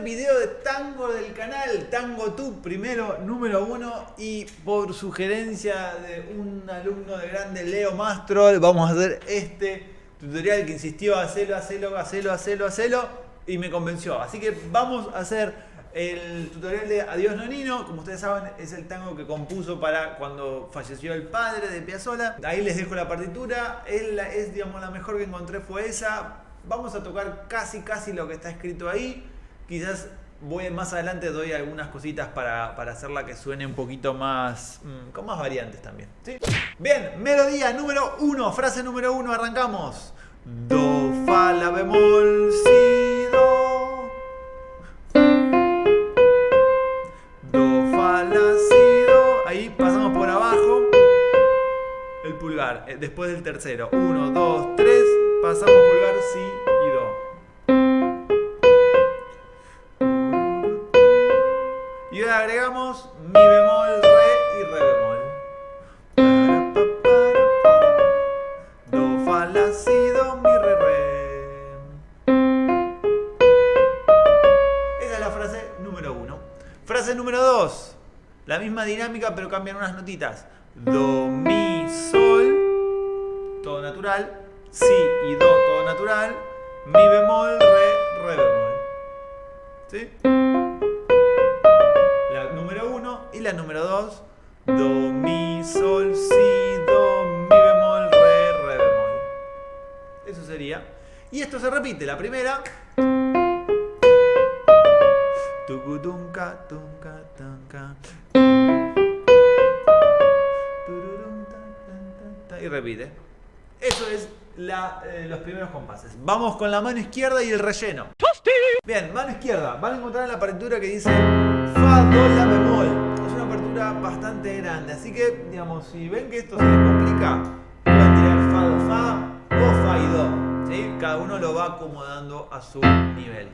video de tango del canal TangoTube, primero, número 1, y por sugerencia de un alumno de grande, Leo Mastro, vamos a hacer este tutorial que insistió, hacelo, y me convenció. Así que vamos a hacer el tutorial de Adiós Nonino. Como ustedes saben, es el tango que compuso para cuando falleció el padre de Piazzolla. Ahí les dejo la partitura, es digamos la mejor que encontré fue esa. Vamos a tocar casi lo que está escrito ahí. Quizás más adelante doy algunas cositas para hacerla que suene un poquito más, con más variantes también, ¿sí? Bien, melodía número 1, frase número 1, arrancamos. Do, fa, la bemol, si, do. Do, fa, la, si, do. Ahí pasamos por abajo el pulgar, después del tercero. 1, 2, 3, pasamos pulgar, si y do. Y ahora agregamos mi bemol, re y re bemol. Do, fa, la, si, do, mi, re, re. Esa es la frase número 1. Frase número 2. La misma dinámica, pero cambian unas notitas. Do, mi, sol, todo natural. Si y do, todo natural. Mi bemol, re, re bemol. ¿Sí? La número 1 y la número 2. Do, mi, sol, si, do, mi bemol, re, re bemol. Eso sería. Y esto se repite. La primera. Tucudunca, tunca, tunca. Y repite. Eso es los primeros compases. Vamos con la mano izquierda y el relleno. Bien, mano izquierda. Van a encontrar en la partitura que dice fa, do, la bemol. Es una partitura bastante grande. Así que, digamos, si ven que esto se les complica, pueden tirar fa, do, fa o fa y do. ¿Sí? Cada uno lo va acomodando a su nivel.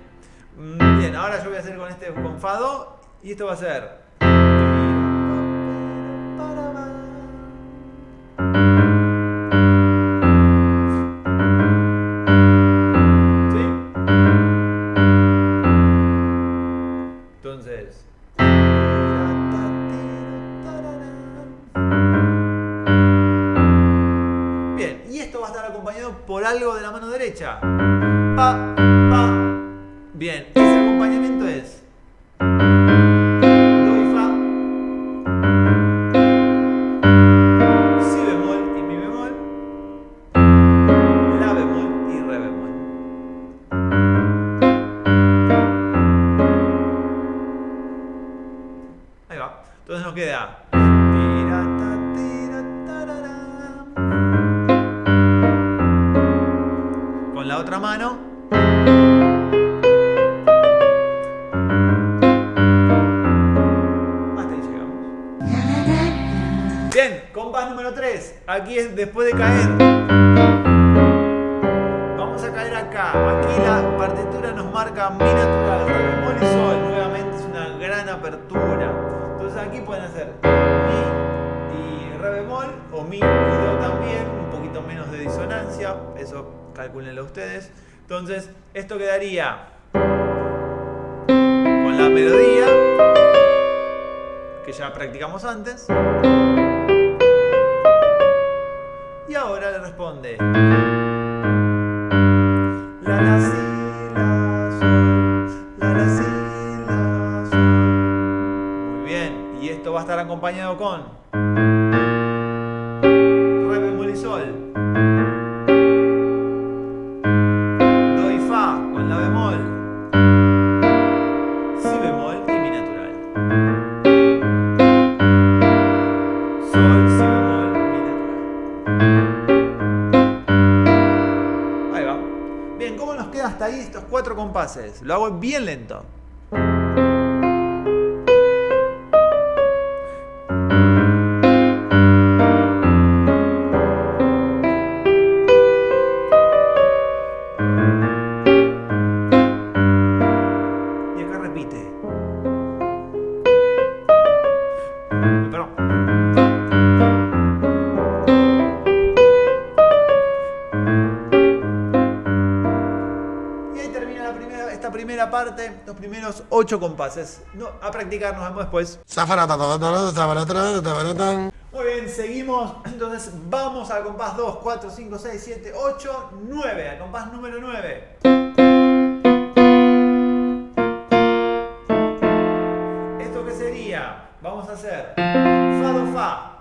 Bien, ahora yo voy a hacer con fa, do. Y esto va a ser. Bien, y esto va a estar acompañado por algo de la mano derecha. Pa, pa. Bien, ese acompañamiento es do y fa, si bemol y mi bemol, la bemol y re bemol. Ahí va. Entonces nos queda con la otra mano. Hasta ahí llegamos. Bien, compás número 3. Aquí es después de caer. Vamos a caer acá. Aquí la partitura nos marca mi natural, re bemol y sol. Nuevamente es una gran apertura. Entonces aquí pueden hacer mi y re bemol o mi y do también, un poquito menos de disonancia, eso calcúlenlo ustedes. Entonces esto quedaría con la melodía que ya practicamos antes. Y ahora le responde la, la, si, la, sol, la, la, si, la, sol. Muy bien, y esto va a estar acompañado con re bemol y sol, do y fa con la bemol, si bemol y mi natural, sol, si bemol, mi natural. Ahí va. Bien, ¿cómo nos queda hasta ahí estos 4 compases? Lo hago bien lento. termina la primera esta primera parte, los primeros 8 compases. No, a practicar, nos vemos después. Muy bien, seguimos. Entonces vamos al compás 2, 4, 5, 6, 7, 8, 9. Al compás número 9. ¿Esto qué sería? Vamos a hacer Fa, Do, Fa.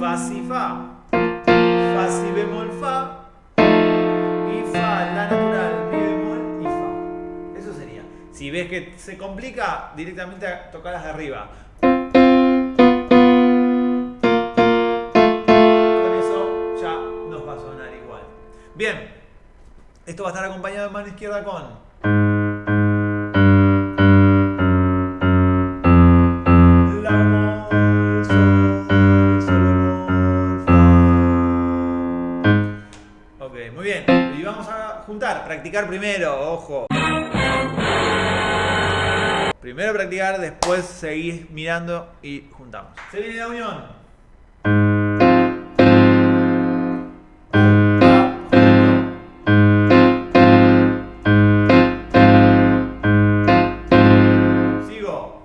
Fa, Si, Fa. Fa, Si bemol, Fa. Y Fa, La natural, Mi bemol y Fa. Eso sería. Si ves que se complica, directamente tocarlas de arriba. Con eso ya nos va a sonar igual. Bien, esto va a estar acompañado de mano izquierda con La bemol, Sol, Sol bemol, Fa. Ok, muy bien. Y vamos a juntar, practicar primero, ojo. Primero practicar, después seguís mirando y juntamos. Se viene la unión. Sigo.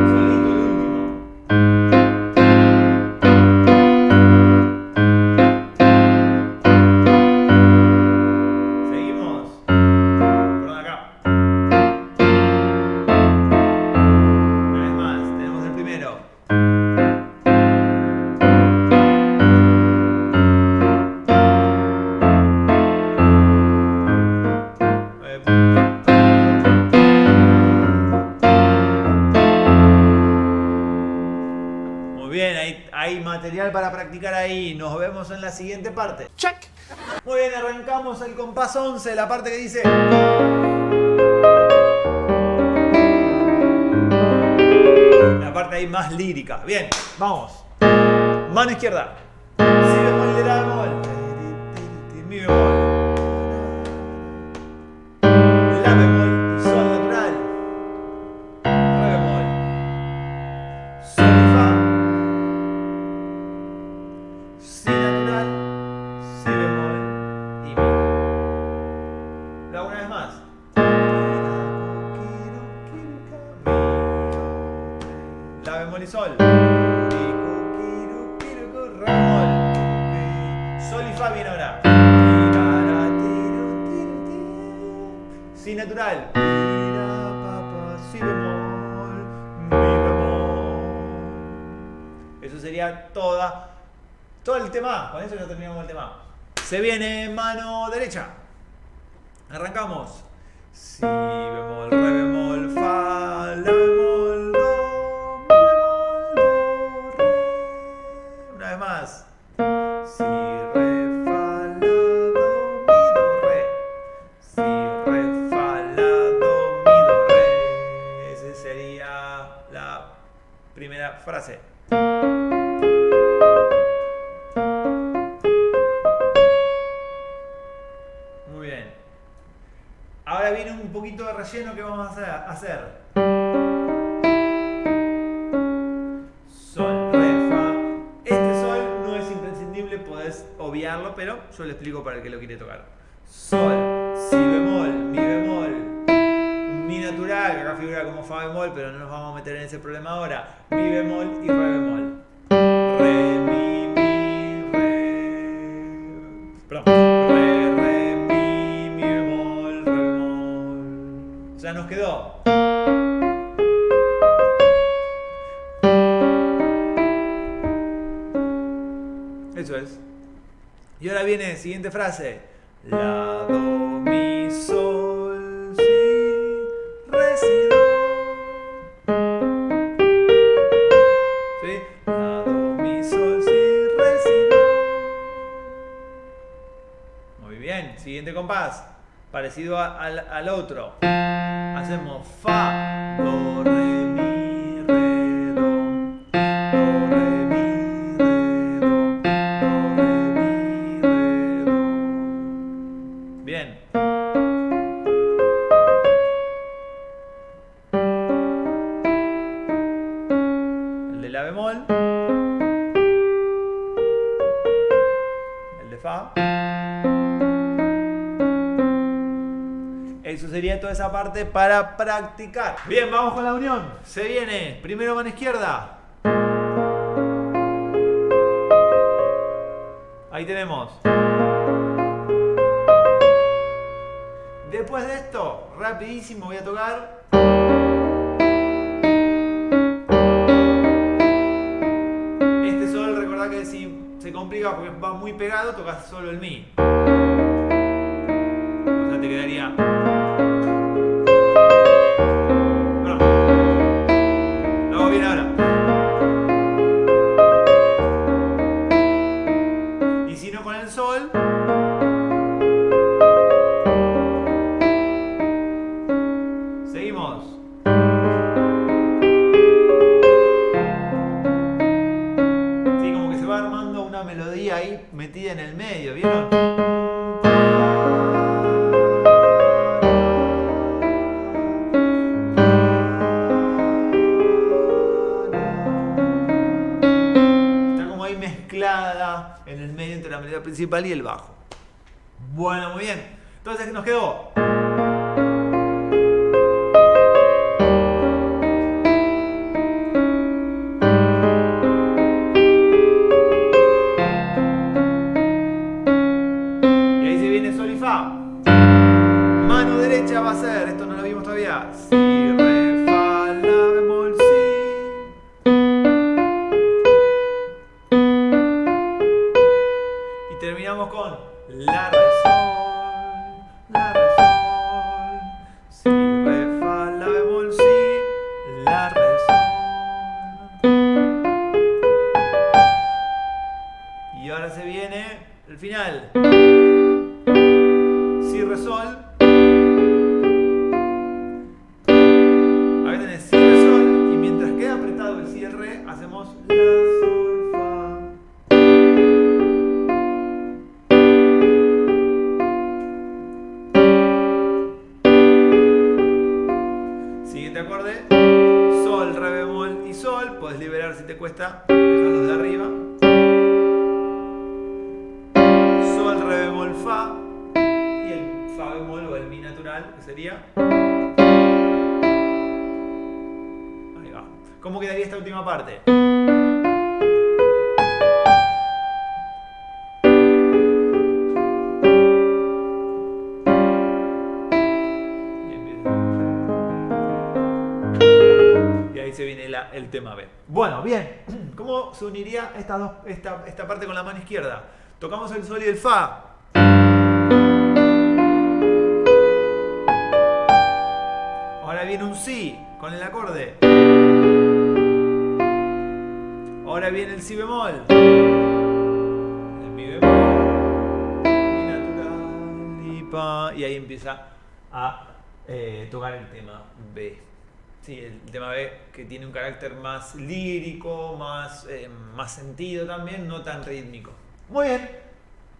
Solito el último. Seguimos. Por acá. Una vez más, tenemos el primero. Muy bien, hay material para practicar ahí. Nos vemos en la siguiente parte. Check. Muy bien, arrancamos el compás 11, la parte que dice. La parte ahí más lírica. Bien, vamos. Mano izquierda. Si bemol y la bemol. Mi bemol. La bemol y sol natural. Re bemol. Sol y fa. Si natural. Si bemol y mi. Lo hago una vez más. La bemol y sol. Re bemol. Sol y fa viene ahora. Si natural. Si bemol. Mi bemol. Eso sería todo el tema. Con eso ya terminamos el tema. Se viene mano derecha. Arrancamos. Si bemol, re bemol, fa, la bemol, do, mi bemol, do, re. Una vez más. Si, re, fa, la, do, mi, do, re. Si, re, fa, la, do, mi, do, re. Esa sería la primera frase. Muy bien. Ahora viene un poquito de relleno que vamos a hacer. Sol, re, fa. Este sol no es imprescindible, podés obviarlo, pero yo le explico para el que lo quiere tocar. Sol, si bemol, mi bemol, mi natural, que acá figura como fa bemol, pero no nos vamos a meter en ese problema ahora. Mi bemol y re bemol. Re, mi, re. Perdón. Re, mi bemol, re bemol. Ya nos quedó. Eso es. Y ahora viene siguiente frase. La, do, mi, sol, si, re, si, do. ¿Sí? La, do, mi, sol, si, re, si, do. Muy bien. Siguiente compás. Parecido al otro. Hacemos fa, do, re, mi, re, do. Do, re, mi, re, do. Do, re, mi, re, do. Bien. La bemol, el de fa. Eso sería toda esa parte para practicar. Bien, vamos con la unión. Se viene, primero mano izquierda. Ahí tenemos. Después de esto, rapidísimo voy a tocar. Este sol, recordá que si se complica porque va muy pegado, tocas solo el mi. O sea, te quedaría... Lo hago bien ahora. Y si no con el sol... Seguimos. Sí, como que se va armando una melodía ahí metida en el medio, ¿vieron? Está como ahí mezclada en el medio entre la melodía principal y el bajo. Bueno, muy bien. Entonces, ¿qué nos quedó? Mano derecha va a ser, esto no lo vimos todavía. Si, re, fa, la, bemol, si. Y terminamos con la, re, sol, la, re, sol. Si, re, fa, la, bemol, si, la, re, sol. Y ahora se viene el final. Si, re, sol. Acá tenés si, re, sol. Y mientras queda apretado el si y el re, hacemos la, sol, fa. Siguiente acorde. Sol, re, bemol y sol. Podés liberar si te cuesta. Dejarlos de arriba. Sol, re, bemol, fa. Fa bemol o el mi natural, que sería. Ahí va. ¿Cómo quedaría esta última parte? Bien, bien. Y ahí se viene el tema B. Bueno, bien. ¿Cómo se uniría esta parte con la mano izquierda? Tocamos el sol y el fa. Ahora viene un si con el acorde. Ahora viene el si bemol. El mi bemol. Mi natural. Y pa. Y ahí empieza a tocar el tema B. Sí, el tema B que tiene un carácter más lírico, más sentido también, no tan rítmico. Muy bien.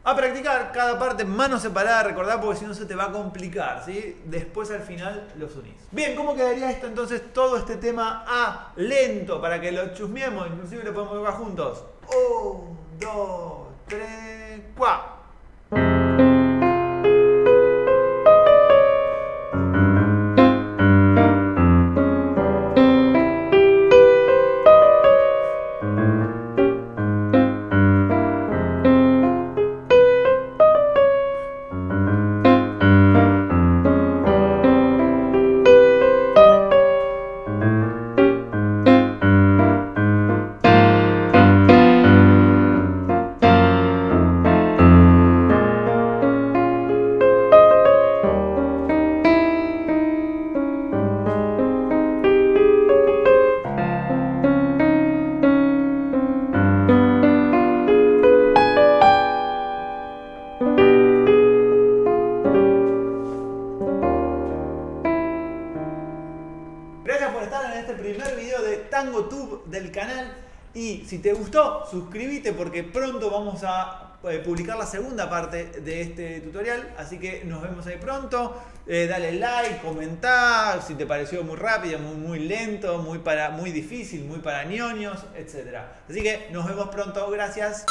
A practicar cada parte, mano separada, recordá, porque si no se te va a complicar, ¿sí? Después al final los unís. Bien, ¿cómo quedaría esto entonces, todo este tema A lento, para que lo chusmeemos, inclusive lo podemos tocar juntos? 1, 2, 3, 4. TangoTube del canal. Y si te gustó, suscríbete porque pronto vamos a publicar la segunda parte de este tutorial, así que nos vemos ahí pronto. Dale like, comentar si te pareció muy rápido, muy lento, muy difícil, muy para ñoños, etc. Así que nos vemos pronto, gracias.